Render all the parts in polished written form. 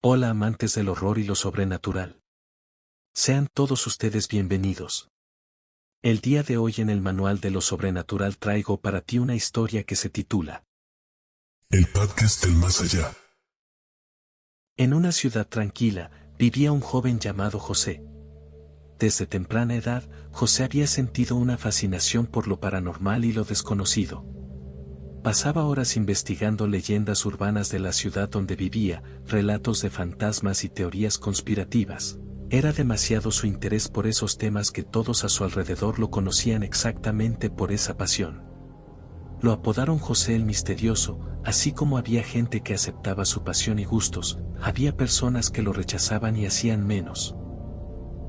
Hola amantes del horror y lo sobrenatural. Sean todos ustedes bienvenidos. El día de hoy en el Manual de lo Sobrenatural traigo para ti una historia que se titula El podcast del más allá. En una ciudad tranquila, vivía un joven llamado José. Desde temprana edad, José había sentido una fascinación por lo paranormal y lo desconocido. Pasaba horas investigando leyendas urbanas de la ciudad donde vivía, relatos de fantasmas y teorías conspirativas. Era demasiado su interés por esos temas que todos a su alrededor lo conocían exactamente por esa pasión. Lo apodaron José el Misterioso, así como había gente que aceptaba su pasión y gustos, había personas que lo rechazaban y hacían menos.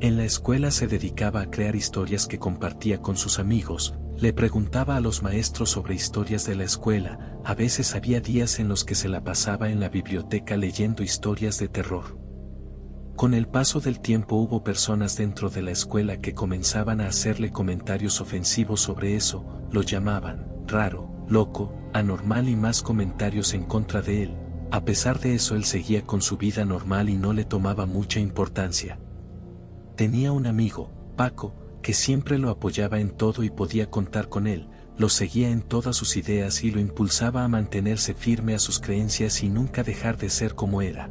En la escuela se dedicaba a crear historias que compartía con sus amigos, le preguntaba a los maestros sobre historias de la escuela, a veces había días en los que se la pasaba en la biblioteca leyendo historias de terror. Con el paso del tiempo hubo personas dentro de la escuela que comenzaban a hacerle comentarios ofensivos sobre eso, lo llamaban raro, loco, anormal y más comentarios en contra de él. A pesar de eso él seguía con su vida normal y no le tomaba mucha importancia. Tenía un amigo, Paco, que siempre lo apoyaba en todo y podía contar con él, lo seguía en todas sus ideas y lo impulsaba a mantenerse firme a sus creencias y nunca dejar de ser como era.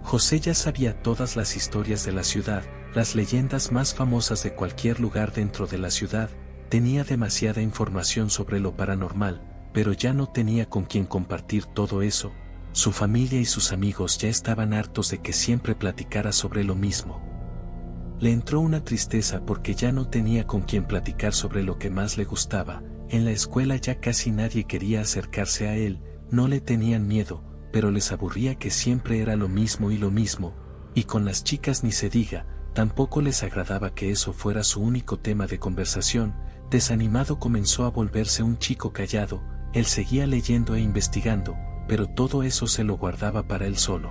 José ya sabía todas las historias de la ciudad, las leyendas más famosas de cualquier lugar dentro de la ciudad, tenía demasiada información sobre lo paranormal, pero ya no tenía con quién compartir todo eso. Su familia y sus amigos ya estaban hartos de que siempre platicara sobre lo mismo. Le entró una tristeza porque ya no tenía con quien platicar sobre lo que más le gustaba. En la escuela ya casi nadie quería acercarse a él, no le tenían miedo, pero les aburría que siempre era lo mismo, y con las chicas ni se diga, tampoco les agradaba que eso fuera su único tema de conversación. Desanimado comenzó a volverse un chico callado, él seguía leyendo e investigando, pero todo eso se lo guardaba para él solo.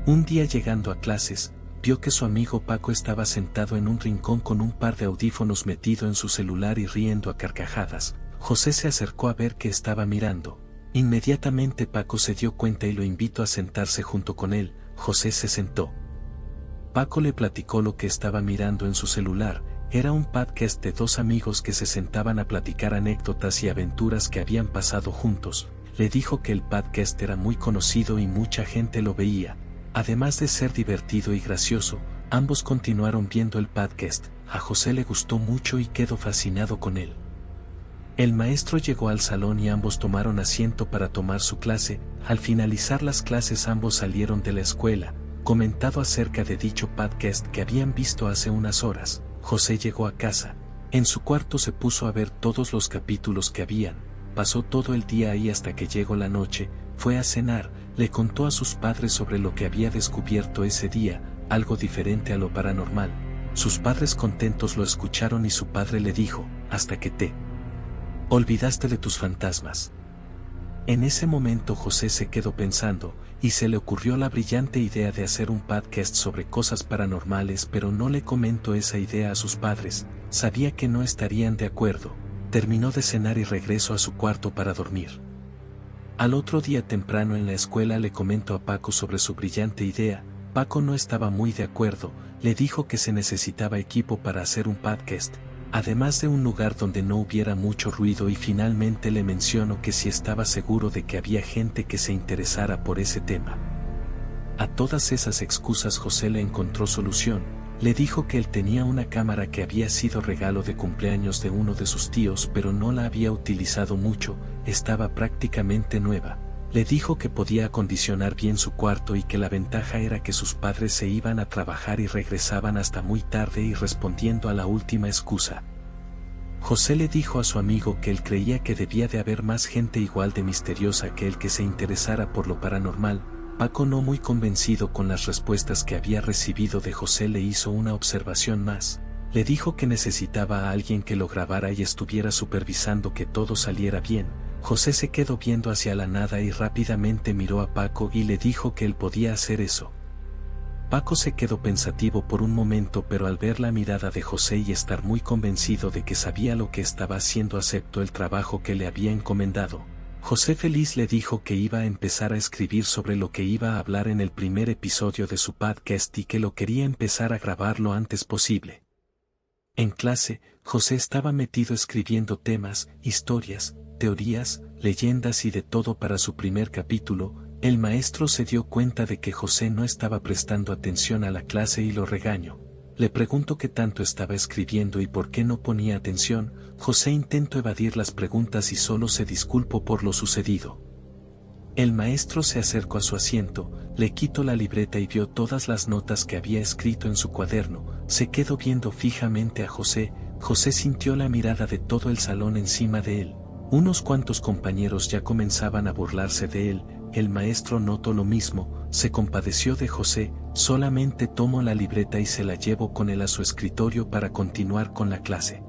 Un día llegando a clases, vio que su amigo Paco estaba sentado en un rincón con un par de audífonos metido en su celular y riendo a carcajadas. José se acercó a ver qué estaba mirando. Inmediatamente Paco se dio cuenta y lo invitó a sentarse junto con él. José se sentó. Paco le platicó lo que estaba mirando en su celular. Era un podcast de dos amigos que se sentaban a platicar anécdotas y aventuras que habían pasado juntos. Le dijo que el podcast era muy conocido y mucha gente lo veía. Además de ser divertido y gracioso, ambos continuaron viendo el podcast. A José le gustó mucho y quedó fascinado con él. El maestro llegó al salón y ambos tomaron asiento para tomar su clase. Al finalizar las clases ambos salieron de la escuela, comentado acerca de dicho podcast que habían visto hace unas horas. José llegó a casa. En su cuarto se puso a ver todos los capítulos que habían. Pasó todo el día ahí hasta que llegó la noche, fue a cenar, le contó a sus padres sobre lo que había descubierto ese día, algo diferente a lo paranormal. Sus padres contentos lo escucharon y su padre le dijo, hasta que te olvidaste de tus fantasmas. En ese momento José se quedó pensando, y se le ocurrió la brillante idea de hacer un podcast sobre cosas paranormales, pero no le comentó esa idea a sus padres, sabía que no estarían de acuerdo. Terminó de cenar y regresó a su cuarto para dormir. Al otro día temprano en la escuela le comentó a Paco sobre su brillante idea. Paco no estaba muy de acuerdo, le dijo que se necesitaba equipo para hacer un podcast, además de un lugar donde no hubiera mucho ruido, y finalmente le mencionó que si estaba seguro de que había gente que se interesara por ese tema. A todas esas excusas José le encontró solución. Le dijo que él tenía una cámara que había sido regalo de cumpleaños de uno de sus tíos, pero no la había utilizado mucho, estaba prácticamente nueva. Le dijo que podía acondicionar bien su cuarto y que la ventaja era que sus padres se iban a trabajar y regresaban hasta muy tarde, y respondiendo a la última excusa, José le dijo a su amigo que él creía que debía de haber más gente igual de misteriosa que él que se interesara por lo paranormal. Paco, no muy convencido con las respuestas que había recibido de José, le hizo una observación más. Le dijo que necesitaba a alguien que lo grabara y estuviera supervisando que todo saliera bien. José se quedó viendo hacia la nada y rápidamente miró a Paco y le dijo que él podía hacer eso. Paco se quedó pensativo por un momento, pero al ver la mirada de José y estar muy convencido de que sabía lo que estaba haciendo, aceptó el trabajo que le había encomendado. José feliz le dijo que iba a empezar a escribir sobre lo que iba a hablar en el primer episodio de su podcast y que lo quería empezar a grabar lo antes posible. En clase, José estaba metido escribiendo temas, historias, teorías, leyendas y de todo para su primer capítulo. El maestro se dio cuenta de que José no estaba prestando atención a la clase y lo regañó. Le preguntó qué tanto estaba escribiendo y por qué no ponía atención. José intentó evadir las preguntas y solo se disculpó por lo sucedido. El maestro se acercó a su asiento, le quitó la libreta y vio todas las notas que había escrito en su cuaderno. Se quedó viendo fijamente a José. José sintió la mirada de todo el salón encima de él. Unos cuantos compañeros ya comenzaban a burlarse de él. El maestro notó lo mismo, se compadeció de José. Solamente tomó la libreta y se la llevó con él a su escritorio para continuar con la clase.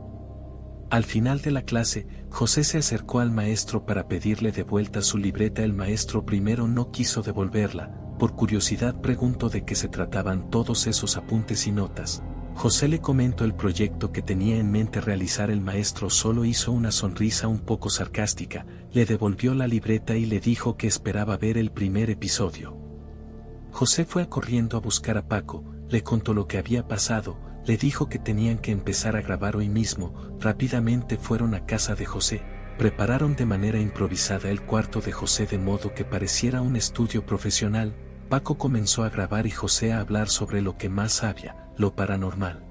Al final de la clase, José se acercó al maestro para pedirle de vuelta su libreta. El maestro primero no quiso devolverla. Por curiosidad preguntó de qué se trataban todos esos apuntes y notas. José le comentó el proyecto que tenía en mente realizar. El maestro solo hizo una sonrisa un poco sarcástica, le devolvió la libreta y le dijo que esperaba ver el primer episodio. José fue corriendo a buscar a Paco, le contó lo que había pasado, le dijo que tenían que empezar a grabar hoy mismo. Rápidamente fueron a casa de José, prepararon de manera improvisada el cuarto de José de modo que pareciera un estudio profesional. Paco comenzó a grabar y José a hablar sobre lo que más sabía, lo paranormal.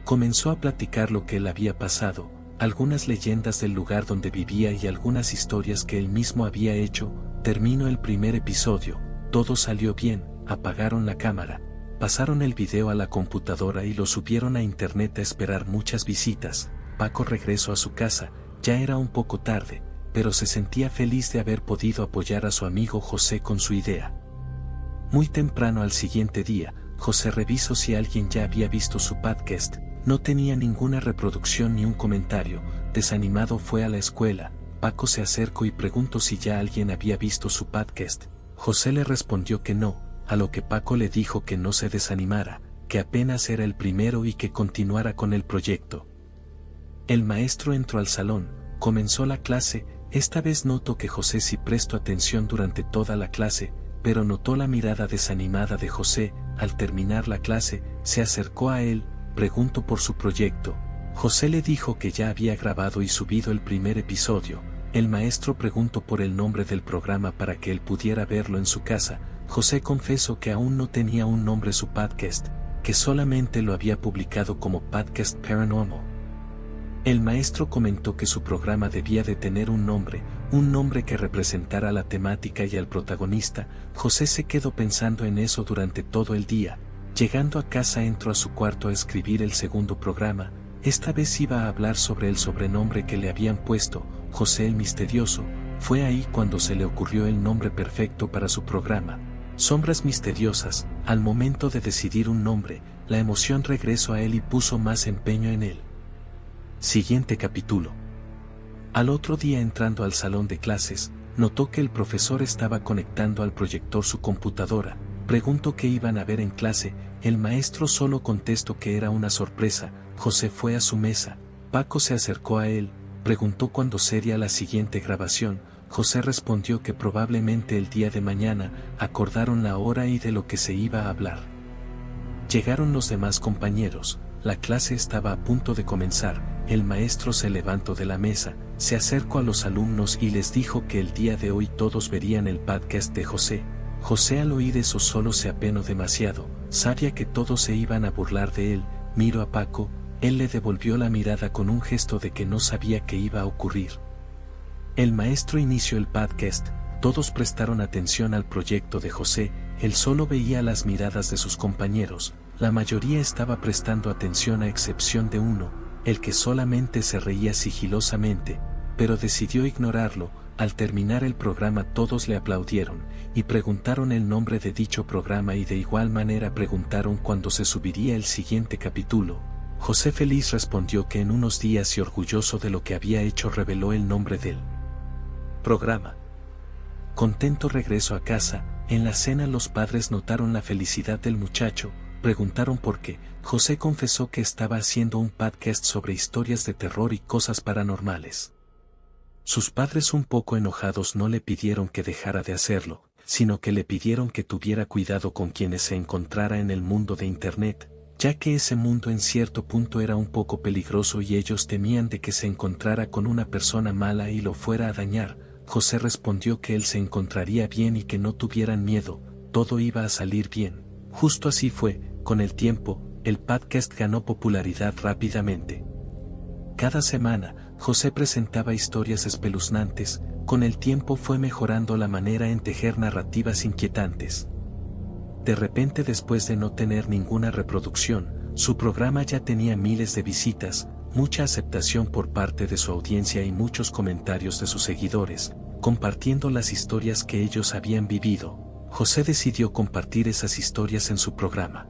Comenzó a platicar lo que él había pasado, algunas leyendas del lugar donde vivía y algunas historias que él mismo había hecho. Terminó el primer episodio, todo salió bien, apagaron la cámara, pasaron el video a la computadora y lo subieron a internet a esperar muchas visitas. Paco regresó a su casa, ya era un poco tarde, pero se sentía feliz de haber podido apoyar a su amigo José con su idea. Muy temprano al siguiente día, José revisó si alguien ya había visto su podcast. No tenía ninguna reproducción ni un comentario. Desanimado fue a la escuela. Paco se acercó y preguntó si ya alguien había visto su podcast. José le respondió que no, a lo que Paco le dijo que no se desanimara, que apenas era el primero y que continuara con el proyecto. El maestro entró al salón, comenzó la clase. Esta vez notó que José sí prestó atención durante toda la clase, pero notó la mirada desanimada de José. Al terminar la clase, se acercó a él, preguntó por su proyecto. José le dijo que ya había grabado y subido el primer episodio. El maestro preguntó por el nombre del programa para que él pudiera verlo en su casa. José confesó que aún no tenía un nombre su podcast, que solamente lo había publicado como Podcast Paranormal. El maestro comentó que su programa debía de tener un nombre que representara la temática y al protagonista. José se quedó pensando en eso durante todo el día. Llegando a casa entró a su cuarto a escribir el segundo programa. Esta vez iba a hablar sobre el sobrenombre que le habían puesto, José el Misterioso. Fue ahí cuando se le ocurrió el nombre perfecto para su programa, Sombras Misteriosas. Al momento de decidir un nombre, la emoción regresó a él y puso más empeño en él. Siguiente capítulo. Al otro día, entrando al salón de clases, notó que el profesor estaba conectando al proyector su computadora. Preguntó qué iban a ver en clase. El maestro solo contestó que era una sorpresa. José fue a su mesa. Paco se acercó a él, preguntó cuándo sería la siguiente grabación. José respondió que probablemente el día de mañana. Acordaron la hora y de lo que se iba a hablar. Llegaron los demás compañeros. La clase estaba a punto de comenzar. El maestro se levantó de la mesa, se acercó a los alumnos y les dijo que el día de hoy todos verían el podcast de José. José, al oír eso, solo se apenó demasiado. Sabía que todos se iban a burlar de él. Miró a Paco. Él le devolvió la mirada con un gesto de que no sabía qué iba a ocurrir. El maestro inició el podcast. Todos prestaron atención al proyecto de José. Él solo veía las miradas de sus compañeros. La mayoría estaba prestando atención a excepción de uno, el que solamente se reía sigilosamente, pero decidió ignorarlo. Al terminar el programa todos le aplaudieron y preguntaron el nombre de dicho programa y de igual manera preguntaron cuándo se subiría el siguiente capítulo. José feliz respondió que en unos días y orgulloso de lo que había hecho reveló el nombre del programa. Contento regresó a casa. En la cena los padres notaron la felicidad del muchacho, preguntaron por qué. José confesó que estaba haciendo un podcast sobre historias de terror y cosas paranormales. Sus padres, un poco enojados, no le pidieron que dejara de hacerlo, sino que le pidieron que tuviera cuidado con quienes se encontrara en el mundo de Internet, ya que ese mundo en cierto punto era un poco peligroso y ellos temían de que se encontrara con una persona mala y lo fuera a dañar. José respondió que él se encontraría bien y que no tuvieran miedo, todo iba a salir bien. Justo así fue. Con el tiempo, el podcast ganó popularidad rápidamente. Cada semana, José presentaba historias espeluznantes. Con el tiempo fue mejorando la manera en tejer narrativas inquietantes. De repente, después de no tener ninguna reproducción, su programa ya tenía miles de visitas, mucha aceptación por parte de su audiencia y muchos comentarios de sus seguidores, compartiendo las historias que ellos habían vivido. José decidió compartir esas historias en su programa.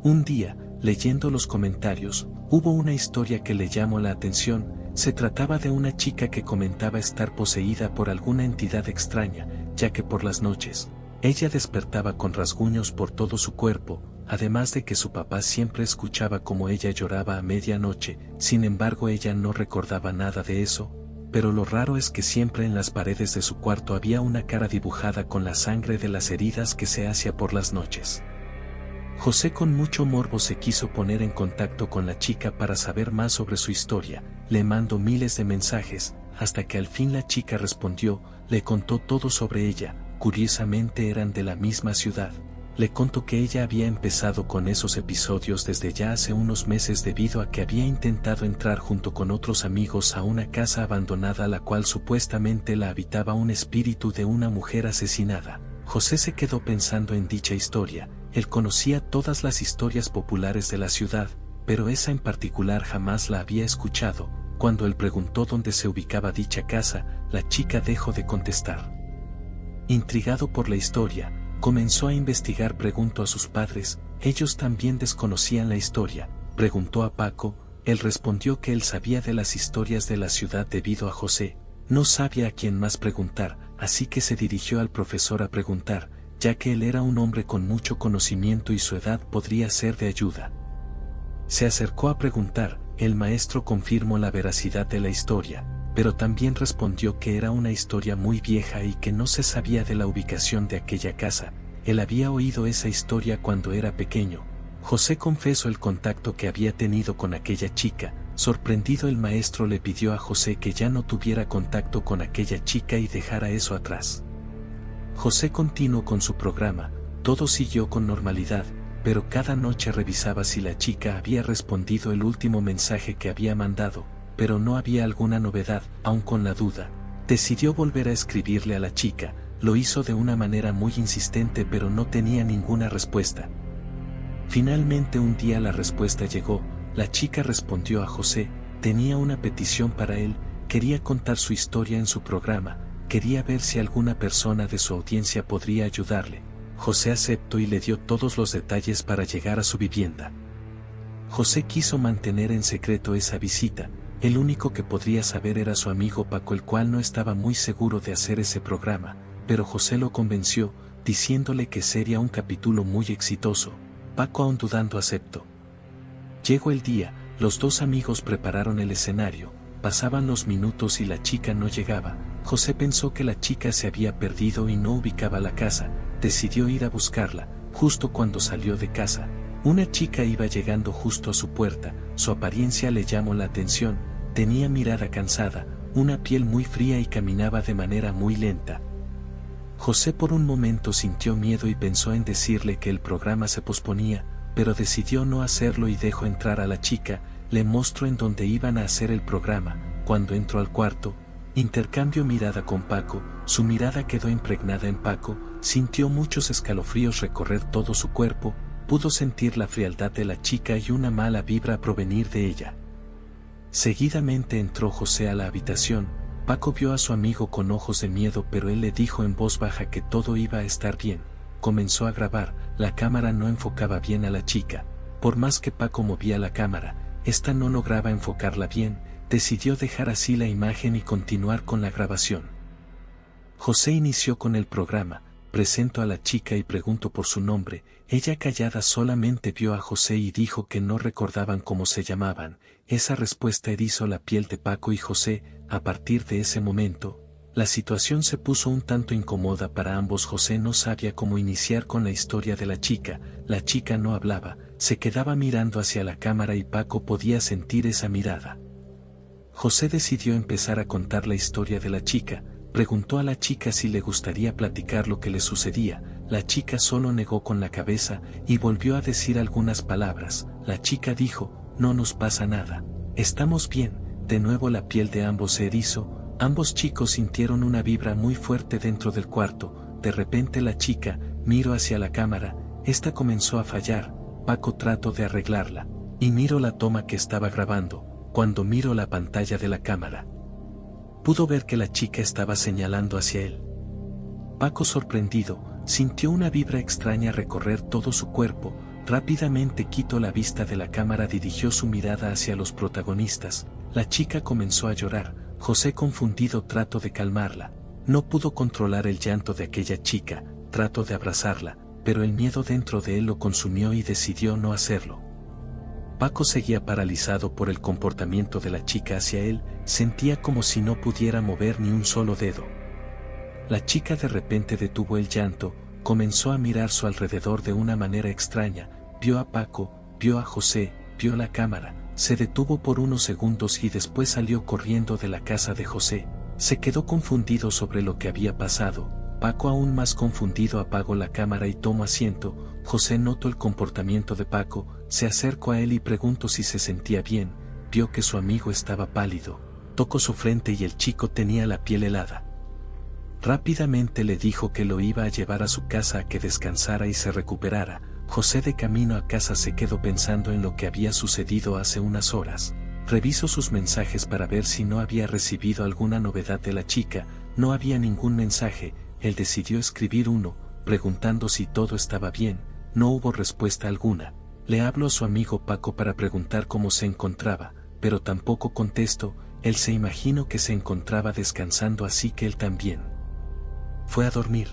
Un día, leyendo los comentarios, hubo una historia que le llamó la atención. Se trataba de una chica que comentaba estar poseída por alguna entidad extraña, ya que por las noches, ella despertaba con rasguños por todo su cuerpo, además de que su papá siempre escuchaba cómo ella lloraba a medianoche. Sin embargo, ella no recordaba nada de eso, pero lo raro es que siempre en las paredes de su cuarto había una cara dibujada con la sangre de las heridas que se hacía por las noches. José, con mucho morbo, se quiso poner en contacto con la chica para saber más sobre su historia. Le mandó miles de mensajes, hasta que al fin la chica respondió, le contó todo sobre ella. Curiosamente eran de la misma ciudad. Le contó que ella había empezado con esos episodios desde ya hace unos meses debido a que había intentado entrar junto con otros amigos a una casa abandonada, la cual supuestamente la habitaba un espíritu de una mujer asesinada. José se quedó pensando en dicha historia. Él conocía todas las historias populares de la ciudad, pero esa en particular jamás la había escuchado. Cuando él preguntó dónde se ubicaba dicha casa, la chica dejó de contestar. Intrigado por la historia, comenzó a investigar. Preguntó a sus padres, ellos también desconocían la historia. Preguntó a Paco, él respondió que él sabía de las historias de la ciudad debido a José. No sabía a quién más preguntar, así que se dirigió al profesor a preguntar, ya que él era un hombre con mucho conocimiento y su edad podría ser de ayuda. Se acercó a preguntar, el maestro confirmó la veracidad de la historia, pero también respondió que era una historia muy vieja y que no se sabía de la ubicación de aquella casa. Él había oído esa historia cuando era pequeño. José confesó el contacto que había tenido con aquella chica. Sorprendido, el maestro le pidió a José que ya no tuviera contacto con aquella chica y dejara eso atrás. José continuó con su programa. Todo siguió con normalidad, pero cada noche revisaba si la chica había respondido el último mensaje que había mandado, pero no había alguna novedad. Aun con la duda, decidió volver a escribirle a la chica. Lo hizo de una manera muy insistente, pero no tenía ninguna respuesta. Finalmente un día la respuesta llegó. La chica respondió a José, tenía una petición para él, quería contar su historia en su programa, quería ver si alguna persona de su audiencia podría ayudarle. José aceptó y le dio todos los detalles para llegar a su vivienda. José quiso mantener en secreto esa visita. El único que podría saber era su amigo Paco, el cual no estaba muy seguro de hacer ese programa, pero José lo convenció, diciéndole que sería un capítulo muy exitoso. Paco, aún dudando, aceptó. Llegó el día, los dos amigos prepararon el escenario, pasaban los minutos y la chica no llegaba. José pensó que la chica se había perdido y no ubicaba la casa. Decidió ir a buscarla. Justo cuando salió de casa, una chica iba llegando justo a su puerta. Su apariencia le llamó la atención, tenía mirada cansada, una piel muy fría y caminaba de manera muy lenta. José por un momento sintió miedo y pensó en decirle que el programa se posponía, pero decidió no hacerlo y dejó entrar a la chica. Le mostró en dónde iban a hacer el programa. Cuando entró al cuarto, intercambió mirada con Paco. Su mirada quedó impregnada en Paco, sintió muchos escalofríos recorrer todo su cuerpo, pudo sentir la frialdad de la chica y una mala vibra provenir de ella. Seguidamente entró José a la habitación. Paco vio a su amigo con ojos de miedo, pero él le dijo en voz baja que todo iba a estar bien. Comenzó a grabar. La cámara no enfocaba bien a la chica. Por más que Paco movía la cámara, esta no lograba enfocarla bien. Decidió dejar así la imagen y continuar con la grabación. José inició con el programa. presento a la chica y pregunto por su nombre. Ella callada solamente vio a José y dijo que no recordaban cómo se llamaban. Esa respuesta erizó la piel de Paco y José. A partir de ese momento, la situación se puso un tanto incómoda para ambos. José no sabía cómo iniciar con la historia de la chica no hablaba, se quedaba mirando hacia la cámara y Paco podía sentir esa mirada. José decidió empezar a contar la historia de la chica, preguntó a la chica si le gustaría platicar lo que le sucedía. La chica solo negó con la cabeza y volvió a decir algunas palabras. La chica dijo, no nos pasa nada, estamos bien. De nuevo la piel de ambos se erizó, ambos chicos sintieron una vibra muy fuerte dentro del cuarto. De repente la chica miró hacia la cámara, esta comenzó a fallar. Paco trató de arreglarla, y miró la toma que estaba grabando. Cuando miró la pantalla de la cámara, pudo ver que la chica estaba señalando hacia él. Paco, sorprendido, sintió una vibra extraña recorrer todo su cuerpo. Rápidamente quitó la vista de la cámara, dirigió su mirada hacia los protagonistas. La chica comenzó a llorar. José, confundido, trató de calmarla. No pudo controlar el llanto de aquella chica, trató de abrazarla, pero el miedo dentro de él lo consumió y decidió no hacerlo. Paco seguía paralizado por el comportamiento de la chica hacia él, sentía como si no pudiera mover ni un solo dedo. La chica de repente detuvo el llanto, comenzó a mirar su alrededor de una manera extraña, vio a Paco, vio a José, vio la cámara, se detuvo por unos segundos y después salió corriendo de la casa de José. Se quedó confundido sobre lo que había pasado. Paco, aún más confundido, apagó la cámara y tomó asiento. José notó el comportamiento de Paco, se acercó a él y preguntó si se sentía bien. Vio que su amigo estaba pálido, tocó su frente y el chico tenía la piel helada. Rápidamente le dijo que lo iba a llevar a su casa a que descansara y se recuperara. José, de camino a casa, se quedó pensando en lo que había sucedido hace unas horas. Revisó sus mensajes para ver si no había recibido alguna novedad de la chica. No había ningún mensaje. Él decidió escribir uno, preguntando si todo estaba bien. No hubo respuesta alguna. Le habló a su amigo Paco para preguntar cómo se encontraba, pero tampoco contestó. Él se imaginó que se encontraba descansando, así que él también fue a dormir.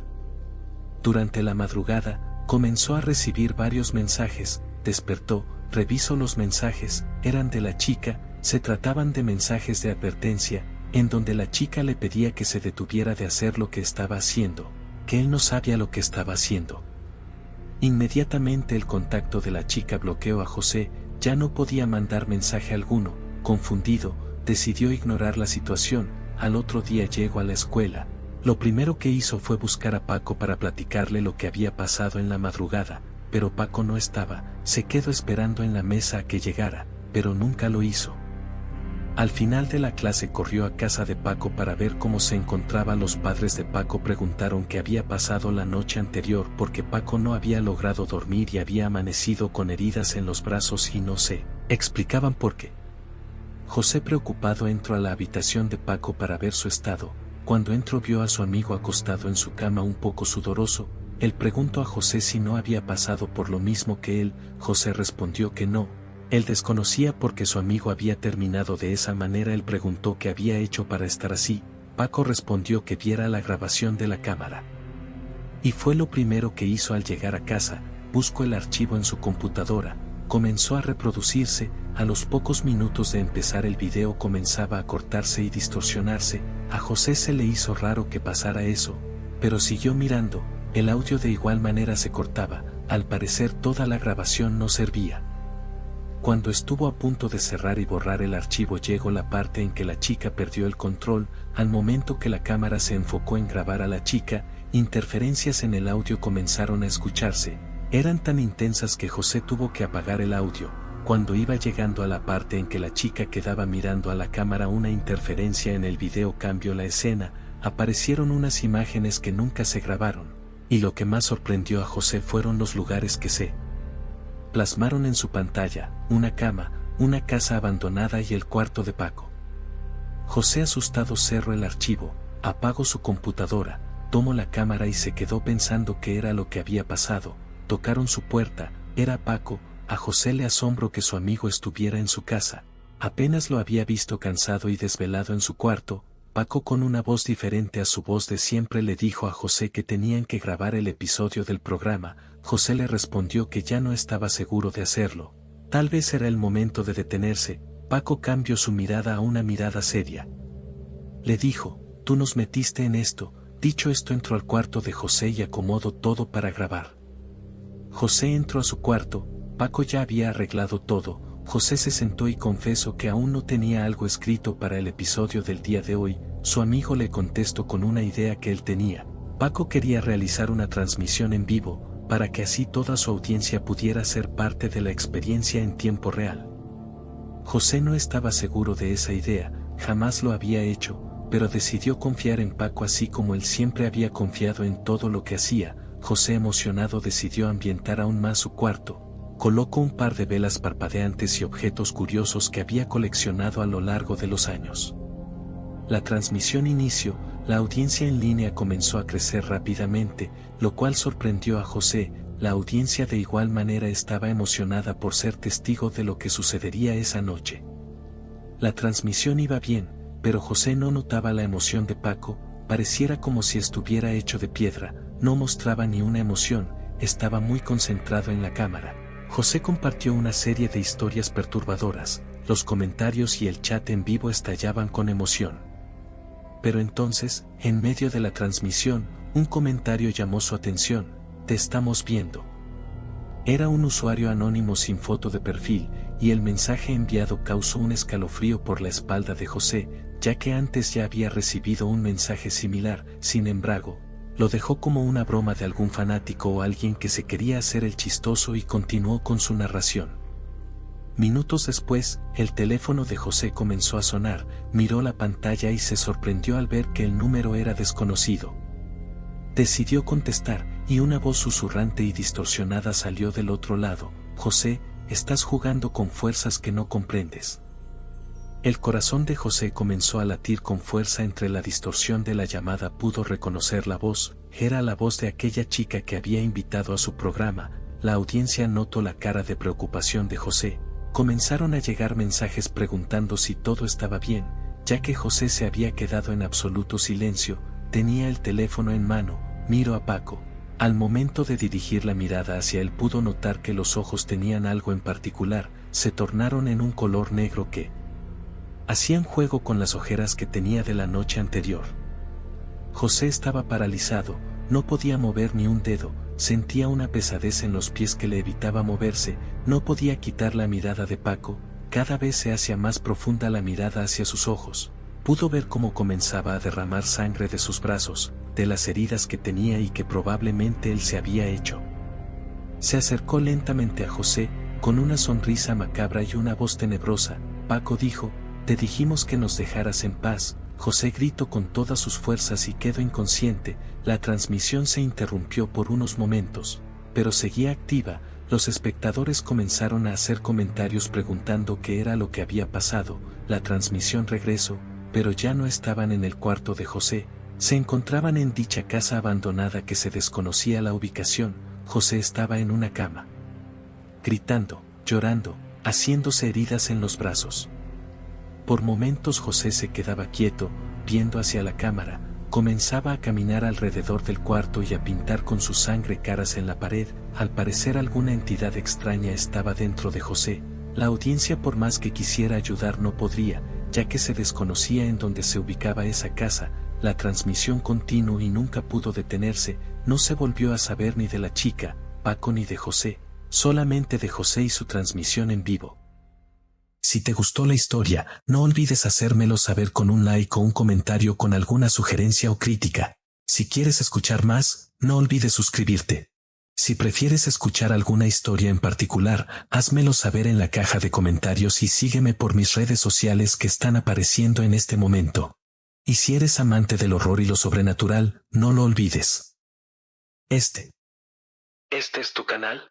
Durante la madrugada, comenzó a recibir varios mensajes. Despertó, revisó los mensajes, eran de la chica, se trataban de mensajes de advertencia, en donde la chica le pedía que se detuviera de hacer lo que estaba haciendo, que él no sabía lo que estaba haciendo. Inmediatamente el contacto de la chica bloqueó a José, ya no podía mandar mensaje alguno. Confundido, decidió ignorar la situación. Al otro día llegó a la escuela. Lo primero que hizo fue buscar a Paco para platicarle lo que había pasado en la madrugada, pero Paco no estaba. Se quedó esperando en la mesa a que llegara, pero nunca lo hizo. Al final de la clase corrió a casa de Paco para ver cómo se encontraba. Los padres de Paco preguntaron qué había pasado la noche anterior, porque Paco no había logrado dormir y había amanecido con heridas en los brazos y no se explicaban por qué. José, preocupado, entró a la habitación de Paco para ver su estado. Cuando entró, vio a su amigo acostado en su cama un poco sudoroso. Él preguntó a José si no había pasado por lo mismo que él. José respondió que no. Él desconocía por qué su amigo había terminado de esa manera. Él preguntó qué había hecho para estar así. Paco respondió que viera la grabación de la cámara. Y fue lo primero que hizo al llegar a casa. Buscó el archivo en su computadora. Comenzó a reproducirse. A los pocos minutos de empezar el video comenzaba a cortarse y distorsionarse. A José se le hizo raro que pasara eso, pero siguió mirando. El audio de igual manera se cortaba. Al parecer toda la grabación no servía. Cuando estuvo a punto de cerrar y borrar el archivo, llegó la parte en que la chica perdió el control. Al momento que la cámara se enfocó en grabar a la chica, interferencias en el audio comenzaron a escucharse. Eran tan intensas que José tuvo que apagar el audio. Cuando iba llegando a la parte en que la chica quedaba mirando a la cámara, una interferencia en el video cambió la escena. Aparecieron unas imágenes que nunca se grabaron. Y lo que más sorprendió a José fueron los lugares que se plasmaron en su pantalla: una cama, una casa abandonada y el cuarto de Paco. José, asustado, cerró el archivo, apagó su computadora, tomó la cámara y se quedó pensando qué era lo que había pasado. Tocaron su puerta, era Paco. A José le asombró que su amigo estuviera en su casa. Apenas lo había visto cansado y desvelado en su cuarto. Paco, con una voz diferente a su voz de siempre, le dijo a José que tenían que grabar el episodio del programa. José le respondió que ya no estaba seguro de hacerlo. Tal vez era el momento de detenerse. Paco cambió su mirada a una mirada seria. Le dijo: tú nos metiste en esto. Dicho esto, entró al cuarto de José y acomodó todo para grabar. José entró a su cuarto. Paco ya había arreglado todo. José se sentó y confesó que aún no tenía algo escrito para el episodio del día de hoy. Su amigo le contestó con una idea que él tenía. Paco quería realizar una transmisión en vivo, para que así toda su audiencia pudiera ser parte de la experiencia en tiempo real. José no estaba seguro de esa idea, jamás lo había hecho, pero decidió confiar en Paco así como él siempre había confiado en todo lo que hacía. José, emocionado, decidió ambientar aún más su cuarto. Colocó un par de velas parpadeantes y objetos curiosos que había coleccionado a lo largo de los años. La transmisión inició. La audiencia en línea comenzó a crecer rápidamente, lo cual sorprendió a José. La audiencia de igual manera estaba emocionada por ser testigo de lo que sucedería esa noche. La transmisión iba bien, pero José no notaba la emoción de Paco. Pareciera como si estuviera hecho de piedra, no mostraba ni una emoción, estaba muy concentrado en la cámara. José compartió una serie de historias perturbadoras, los comentarios y el chat en vivo estallaban con emoción. Pero entonces, en medio de la transmisión, un comentario llamó su atención: te estamos viendo. Era un usuario anónimo sin foto de perfil, y el mensaje enviado causó un escalofrío por la espalda de José, ya que antes ya había recibido un mensaje similar. Sin embargo, lo dejó como una broma de algún fanático o alguien que se quería hacer el chistoso y continuó con su narración. Minutos después, el teléfono de José comenzó a sonar, miró la pantalla y se sorprendió al ver que el número era desconocido. Decidió contestar, y una voz susurrante y distorsionada salió del otro lado: José, estás jugando con fuerzas que no comprendes. El corazón de José comenzó a latir con fuerza. Entre la distorsión de la llamada pudo reconocer la voz. Era la voz de aquella chica que había invitado a su programa. La audiencia notó la cara de preocupación de José. Comenzaron a llegar mensajes preguntando si todo estaba bien, ya que José se había quedado en absoluto silencio. Tenía el teléfono en mano. Miró a Paco. Al momento de dirigir la mirada hacia él pudo notar que los ojos tenían algo en particular, se tornaron en un color negro que hacían juego con las ojeras que tenía de la noche anterior. José estaba paralizado, no podía mover ni un dedo, sentía una pesadez en los pies que le evitaba moverse, no podía quitar la mirada de Paco. Cada vez se hacía más profunda la mirada hacia sus ojos. Pudo ver cómo comenzaba a derramar sangre de sus brazos, de las heridas que tenía y que probablemente él se había hecho. Se acercó lentamente a José, con una sonrisa macabra y una voz tenebrosa. Paco dijo: te dijimos que nos dejaras en paz. José gritó con todas sus fuerzas y quedó inconsciente. La transmisión se interrumpió por unos momentos, pero seguía activa. Los espectadores comenzaron a hacer comentarios preguntando qué era lo que había pasado. La transmisión regresó, pero ya no estaban en el cuarto de José. Se encontraban en dicha casa abandonada que se desconocía la ubicación. José estaba en una cama, gritando, llorando, haciéndose heridas en los brazos. Por momentos José se quedaba quieto, viendo hacia la cámara. Comenzaba a caminar alrededor del cuarto y a pintar con su sangre caras en la pared. Al parecer alguna entidad extraña estaba dentro de José. La audiencia, por más que quisiera ayudar, no podría, ya que se desconocía en dónde se ubicaba esa casa. La transmisión continuó y nunca pudo detenerse. No se volvió a saber ni de la chica, Paco, ni de José, solamente de José y su transmisión en vivo. Si te gustó la historia, no olvides hacérmelo saber con un like o un comentario con alguna sugerencia o crítica. Si quieres escuchar más, no olvides suscribirte. Si prefieres escuchar alguna historia en particular, házmelo saber en la caja de comentarios y sígueme por mis redes sociales que están apareciendo en este momento. Y si eres amante del horror y lo sobrenatural, no lo olvides. Este es tu canal.